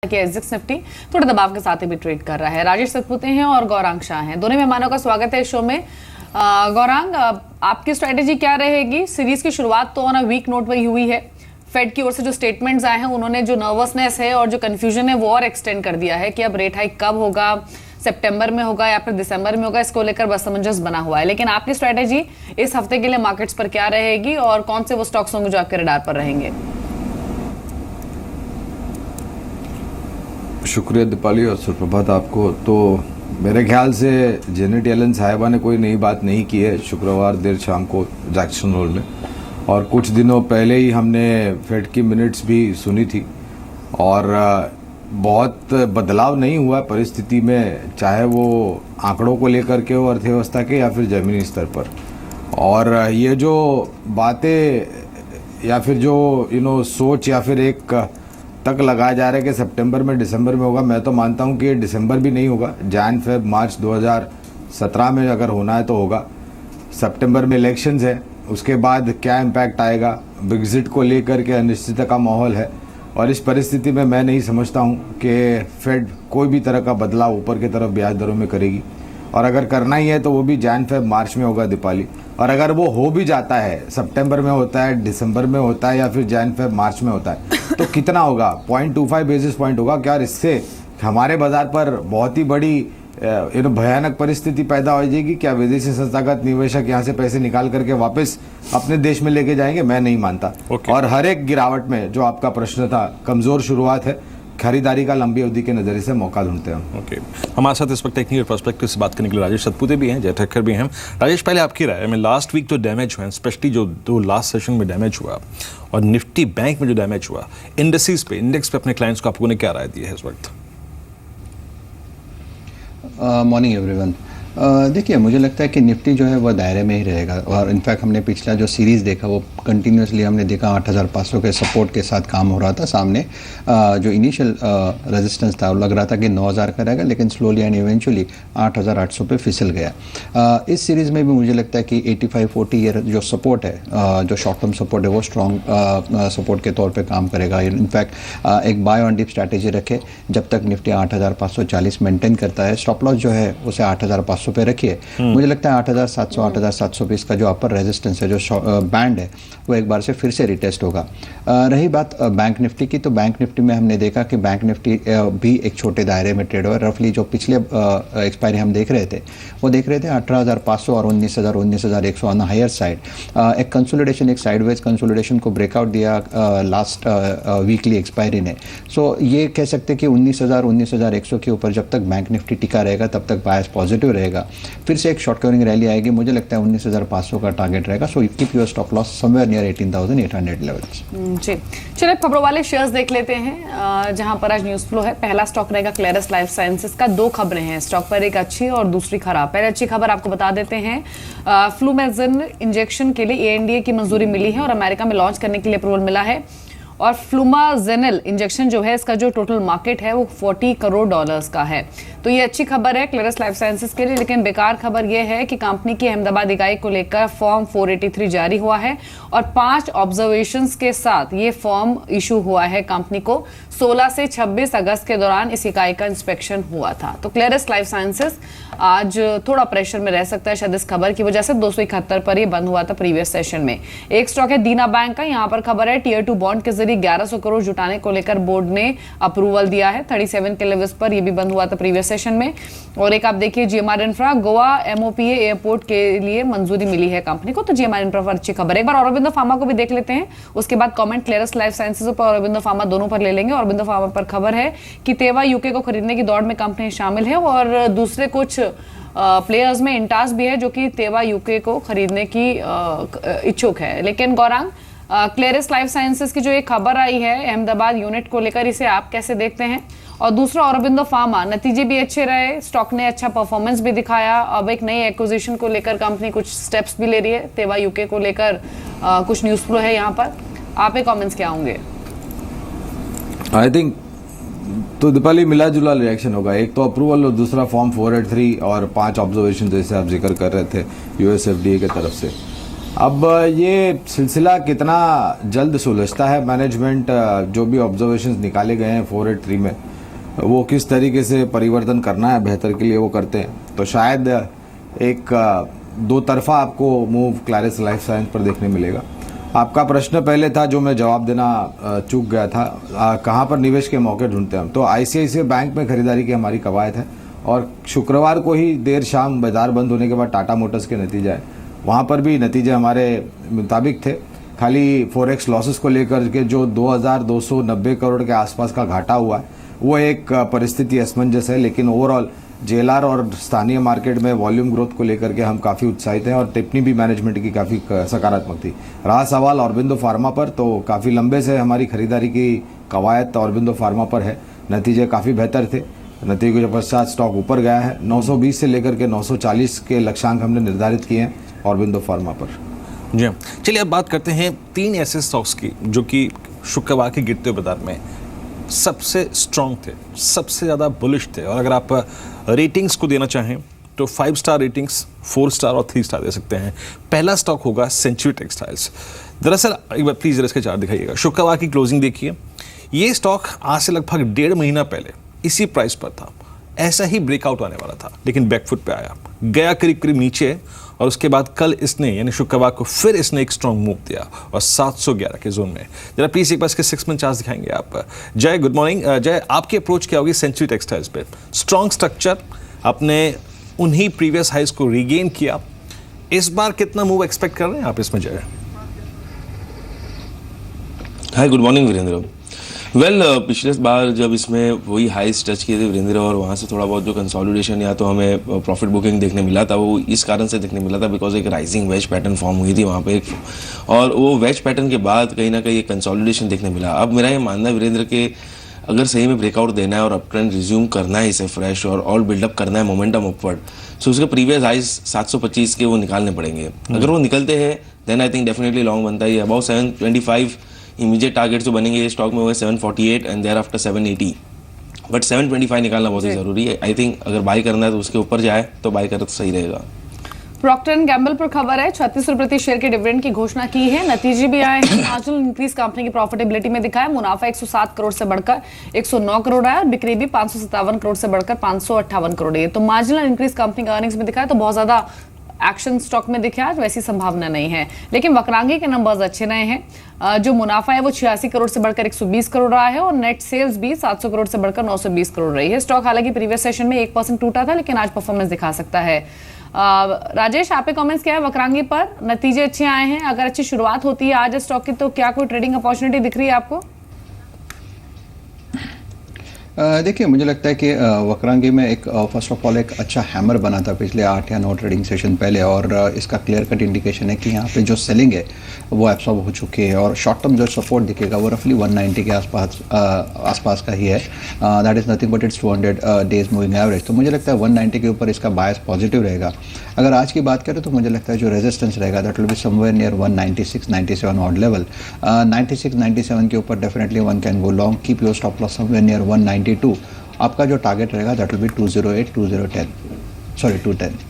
कि SGX Nifty थोड़े दबाव के साथ भी ट्रेड कर रहा है। राजेश सतपुते हैं और गौरांग शाह हैं, दोनों मेहमानों का स्वागत है इस शो में। गौरांग, आपकी स्ट्रेटेजी क्या रहेगी? सीरीज की शुरुआत तो ऑन अ वीक नोट पर हुई है। फेड की ओर से जो स्टेटमेंट्स आए हैं उन्होंने जो नर्वसनेस है और जो कंफ्यूजन है वो और एक्सटेंड कर दिया है कि अब रेट हाइक कब होगा, सितंबर में होगा या फिर दिसंबर में होगा, इसको लेकर बस असमंजस बना हुआ है। लेकिन आपकी स्ट्रेटेजी इस हफ्ते के लिए मार्केट्स पर क्या रहेगी और कौन से वो स्टॉक्स होंगे जो आपके रडार पर रहेंगे? शुक्रिया दीपाली और सुप्रभात आपको। तो मेरे ख्याल से जेनेट येलन साहिबा ने कोई नई बात नहीं की है शुक्रवार देर शाम को जैक्सन होल में, और कुछ दिनों पहले ही हमने फेड की मिनट्स भी सुनी थी और बहुत बदलाव नहीं हुआ परिस्थिति में, चाहे वो आंकड़ों को लेकर के हो अर्थव्यवस्था के या फिर ज़मीनी स्तर पर। और ये जो बातें या फिर जो सोच या फिर एक तक लगाया जा रहा है कि सितंबर में दिसंबर में होगा, मैं तो मानता हूं कि दिसंबर भी नहीं होगा, जैन फेब मार्च 2017 में अगर होना है तो होगा। सितंबर में इलेक्शंस है, उसके बाद क्या इम्पैक्ट आएगा, ब्रेग्जिट को लेकर के अनिश्चितता का माहौल है, और इस परिस्थिति में मैं नहीं समझता हूं कि फेड कोई भी तरह का बदलाव ऊपर की तरफ ब्याज दरों में करेगी, और अगर करना ही है तो वो भी जैन फेब मार्च में होगा दीपाली। और अगर वो हो भी जाता है, सितंबर में होता है, दिसंबर में होता है या फिर जैन फेब मार्च में होता है, तो कितना होगा? 0.25 बेसिस पॉइंट होगा क्या? और इससे हमारे बाजार पर बहुत ही बड़ी भयानक परिस्थिति पैदा हो जाएगी क्या? विदेशी संस्थागत निवेशक यहाँ से पैसे निकाल करके वापस अपने देश में लेके जाएंगे? मैं नहीं मानता। और हर एक गिरावट में, जो आपका प्रश्न था, कमजोर शुरुआत है, खरीदारी का लंबी अवधि के नजरिए से मौका ढूंढते हैं हम। हमारे साथ इस वक्त टेक्निकल पर्सपेक्टिव से बात करने के लिए राजेश सतपुते भी हैं, जय ठक्कर भी हैं। राजेश, पहले आपकी राय में लास्ट वीक जो डैमेज हुआ, स्पेशली जो दो लास्ट सेशन में डैमेज हुआ और निफ्टी बैंक में जो डैमेज हुआ, इंडेक्स पे अपने क्लाइंट्स को आपको ने क्या राय दी है इस वक्त? Morning everyone. देखिए, मुझे लगता है कि निफ्टी जो है वह दायरे में ही रहेगा, और इनफैक्ट हमने पिछला जो सीरीज़ देखा वो कंटिन्यूसली हमने देखा 8500 के सपोर्ट के साथ काम हो रहा था। सामने जो इनिशियल रेजिस्टेंस था वो लग रहा था कि 9000 का रहेगा, लेकिन स्लोली एंड इवेंचुअली 8800 पे फिसल गया। इस सीरीज़ में भी मुझे लगता है कि 8540 ये जो सपोर्ट है, जो शॉर्ट टर्म सपोर्ट है, वो स्ट्रॉन्ग सपोर्ट के तौर पर काम करेगा। इनफैक्ट एक बाय ऑन डिप स्ट्रैटेजी रखे जब तक निफ्टी 8540 मेंटेन करता है। स्टॉप लॉस जो है उसे 8500 पे रखिए। मुझे लगता है 8700 8720 का जो अपर रेजिस्टेंस है, जो बैंड है, वो एक बार से फिर से रिटेस्ट होगा। रही बात बैंक निफ्टी की, तो बैंक निफ्टी में हमने देखा कि बैंक निफ्टी भी एक छोटे दायरे में ट्रेड हुआ। रफली जो पिछले एक्सपायरी हम देख रहे थे वो देख रहे थे 18500 और 19100 ऑन हायर साइड। एक कंसोलिडेशन, एक साइडवेज कंसोलिडेशन को ब्रेकआउट दिया लास्ट वीकली एक्सपायरी ने। सो ये कह सकते हैं कि 19100 के ऊपर जब तक बैंक निफ्टी टिका रहेगा तब तक बायस पॉजिटिव रहेगा। फिर से एक शॉर्ट कवरिंग रैली आएगी, मुझे लगता है 19500 का टारगेट रहेगा। So keep your stop loss somewhere near 18800 levels. जी, चलिए खबरों वाले शेयर्स देख लेते हैं जहां पर आज न्यूज फ्लो है। पहला स्टॉक रहेगा क्लेरस लाइफ साइंसेज का। दो खबरें हैं स्टॉक पर, एक अच्छी और दूसरी खराब। पहले अच्छी खबर आपको बता देते हैं, फ्लूमेज़िन इंजेक्शन के लिए एएनडीए की मंजूरी मिली है और अमेरिका में लॉन्च करने के लिए अप्रूवल मिला है। और फ्लूमाजेनिल इंजेक्शन जो है, इसका जो टोटल मार्केट है वो $40 करोड़ का है। तो ये अच्छी खबर है क्लेरस लाइफ साइंसेज के लिए। लेकिन बेकार खबर ये है कि कंपनी की अहमदाबाद इकाई को लेकर फॉर्म 483 जारी हुआ है और 5 ऑब्जर्वेशंस के साथ ये फॉर्म इशू हुआ है कंपनी को। 16 से 26 अगस्त के दौरान इस इकाई का इंस्पेक्शन हुआ था। तो क्लेरस लाइफ साइंसेज आज थोड़ा प्रेशर में रह सकता है शायद इस खबर की वजह से। 271 पर ये बंद हुआ था प्रीवियस सेशन में। एक स्टॉक है दीना बैंक का। यहाँ पर खबर है टीयर 2 बॉन्ड के जरिए 1100 करोड़ जुटाने को लेकर बोर्ड ने अप्रूवल दिया है। 37 के लेवल्स पर ये भी बंद हुआ था प्रीवियस सेशन में। और एक आप देखिए जीएमआर इंफ्रा, गोवा एमओपीए एयरपोर्ट के लिए मंजूरी मिली है कंपनी को। तो जीएमआर इंफ्रा पर अच्छी खबर है। एक बार औरोबिंदो फार्मा को भी देख लेते हैं, उसके बाद कमेंट क्लेरस लाइफ साइंसेज पर, औरोबिंदो फार्मा दोनों पर ले लेंगे। औरोबिंदो फार्मा पर खबर है कि तेवा यूके को खरीदने की दौड़ में कंपनी शामिल है और दूसरे कुछ प्लेयर्स में इंटास भी है जो कि तेवा यूके को खरीदने की इच्छुक है। लेकिन गौरांग, क्लेरस लाइफ साइंसेज की जो एक खबर आई है अहमदाबाद यूनिट को लेकर, इसे आप कैसे देखते हैं? और दूसरा औरोबिंदो फार्मा, नतीजे भी अच्छे रहे, स्टॉक ने अच्छा परफॉर्मेंस भी दिखाया। अब एक नई एक्विजिशन को लेकर कंपनी कुछ स्टेप्स भी ले रही है, तेवा यूके को लेकर कुछ न्यूज फ्लो है यहाँ पर। आपके कमेंट्स क्या होंगे? आई थिंक तो दीपाली मिला जुला रिएक्शन होगा। एक तो अप्रूवल और दूसरा फॉर्म 483 और 5 ऑब्जर्वेशन जैसे आप जिक्र कर रहे थे यूएसएफडीए की तरफ से। अब ये सिलसिला कितना जल्द सुलझता है, मैनेजमेंट जो भी ऑब्जर्वेशंस निकाले गए हैं 483 में, वो किस तरीके से परिवर्तन करना है बेहतर के लिए वो करते हैं। तो शायद एक दो तरफा आपको मूव क्लैरिस लाइफ साइंस पर देखने मिलेगा। आपका प्रश्न पहले था जो मैं जवाब देना चूक गया था, कहाँ पर निवेश के मौके ढूंढते हैं हम। तो आईसीआईसीआई बैंक में खरीदारी की हमारी कवायद है और शुक्रवार को ही देर शाम बाजार बंद होने के बाद टाटा मोटर्स के नतीजे आए, वहाँ पर भी नतीजे हमारे मुताबिक थे। खाली फॉरेक्स लॉसेस को लेकर के जो 2290 करोड़ के आसपास का घाटा हुआ है वो एक परिस्थिति असमंजस है, लेकिन ओवरऑल जेएलआर और स्थानीय मार्केट में वॉल्यूम ग्रोथ को लेकर के हम काफ़ी उत्साहित हैं और टिप्पणी भी मैनेजमेंट की काफ़ी सकारात्मक थी। रहा सवाल ऑरबिंदो फार्मा पर, तो काफ़ी लंबे से हमारी खरीदारी की कवायद ऑरबिंदो फार्मा पर है। नतीजे काफ़ी बेहतर थे, नतीजे के पश्चात स्टॉक ऊपर गया है। 920 से लेकर के 940 के लक्ष्यांक हमने निर्धारित किए हैं ऑरबिंदो फार्मा पर। जी हाँ, चलिए अब बात करते हैं 3 ऐसे स्टॉक्स की जो कि शुक्रवार के गिरते हुए बाजार में सबसे स्ट्रॉन्ग थे, सबसे ज़्यादा बुलिश थे, और अगर आप रेटिंग्स को देना चाहें तो 5 स्टार रेटिंग्स, 4 स्टार और 3 स्टार दे सकते हैं। पहला स्टॉक होगा सेंचुरी टेक्सटाइल्स। दरअसल एक बार प्लीज़ इसके चार्ट दिखाइएगा। शुक्रवार की क्लोजिंग देखिए, ये स्टॉक आज से लगभग 1.5 महीना पहले इसी प्राइस पर था, ऐसा ही ब्रेकआउट आने वाला था, लेकिन बैकफुट पे आया, गया करीब करीब नीचे, और उसके बाद कल इसने यानी शुक्रवार को फिर इसने एक स्ट्रॉन्ग मूव दिया और 711 के जोन में। जरा प्लीज एक बार इसके 6 मंथ चार्ट दिखाएंगे आप। जय, गुड मॉर्निंग। जय, आपकी अप्रोच क्या होगी सेंचुरी टेक्सटाइल्स पे? स्ट्रॉन्ग स्ट्रक्चर, आपने उन्हीं प्रीवियस हाइज को रीगेन किया, इस बार कितना मूव एक्सपेक्ट कर रहे हैं आप इसमें? जय, हाय, गुड मॉर्निंग वीरेंद्र। वेल, पिछले बार जब इसमें वही हाइस टच किए थे वीरेंद्र, और वहाँ से थोड़ा बहुत जो कंसोलिडेशन या तो हमें प्रॉफिट बुकिंग देखने मिला था, वो इस कारण से देखने मिला था बिकॉज एक राइजिंग वेज पैटर्न फॉर्म हुई थी वहाँ पे, और वो वेज पैटर्न के बाद कहीं ना कहीं एक कंसोलिडेशन देखने मिला। अब मेरा ये मानना है वीरेंद्र के अगर सही में ब्रेकआउट देना है और अप ट्रेंड रिज्यूम करना है इसे फ्रेश और ऑल बिल्डअप करना है मोमेंटम अपवर्ड, सो उसके प्रीवियस हाइस 725 के वो निकालने पड़ेंगे। अगर वो निकलते हैं then I think definitely long बनता है। अबाउट 725 इमीडिएट टारगेट जो बनेंगे स्टॉक में, वो 748 एंड देयर आफ्टर 780, बट 725 निकालना बहुत ही जरूरी है। आई थिंक अगर बाय करना है तो उसके ऊपर जाए तो बाय करे तो सही रहेगा। प्रॉक्टर एंड गैम्बल पर खबर है 36 रुपए प्रति शेयर के डिविडेंड की घोषणा की है, नतीजे भी आए हैं। मार्जिनल इंक्रीज कंपनी की प्रॉफिटेबिलिटी में दिखा है, मुनाफा 107 करोड़ से बढ़कर 109 करोड़ आया और बिक्री भी 557 करोड़ से बढ़कर 558 करोड़ है। तो मार्जिनल इंक्रीज कंपनी का अर्निंग्स में दिखा है, तो बहुत ज्यादा एक्शन स्टॉक में दिखे आज वैसी संभावना नहीं है, लेकिन वक्रांगी के नंबर्स अच्छे रहे हैं। जो मुनाफा है वो 86 करोड़ से बढ़कर 120 करोड़ रहा है और नेट सेल्स भी 700 करोड़ से बढ़कर 920 करोड़ रही है। स्टॉक हालांकि प्रीवियस सेशन में 1% टूटा था, लेकिन आज परफॉर्मेंस दिखा सकता है। राजेश, आपके कमेंट्स क्या है वक्रांगी पर? नतीजे अच्छे आए हैं, अगर अच्छी शुरुआत होती है आज स्टॉक की तो क्या कोई ट्रेडिंग अपॉर्चुनिटी दिख रही है आपको? देखिए, मुझे लगता है कि वक्रांगी में एक फर्स्ट ऑफ ऑल एक अच्छा हैमर बना था पिछले 8 या 9 ट्रेडिंग सेशन पहले, और इसका क्लियर कट इंडिकेशन है कि यहाँ पे जो सेलिंग है वो एब्सॉर्ब हो चुकी है, और शॉर्ट टर्म जो सपोर्ट दिखेगा वो रफली 190 के आसपास का ही है। That is nothing but it's 200 days moving average. तो मुझे लगता है 190 के ऊपर इसका बायस पॉजिटिव रहेगा। अगर आज की बात करें तो मुझे लगता है जो रेजिस्टेंस रहेगा that will be somewhere near 196-97 odd level. 96-97 के ऊपर definitely one can go long, keep your stop loss somewhere near 192। आपका जो टारगेट रहेगा दैट विल बी 208-210, सॉरी 210।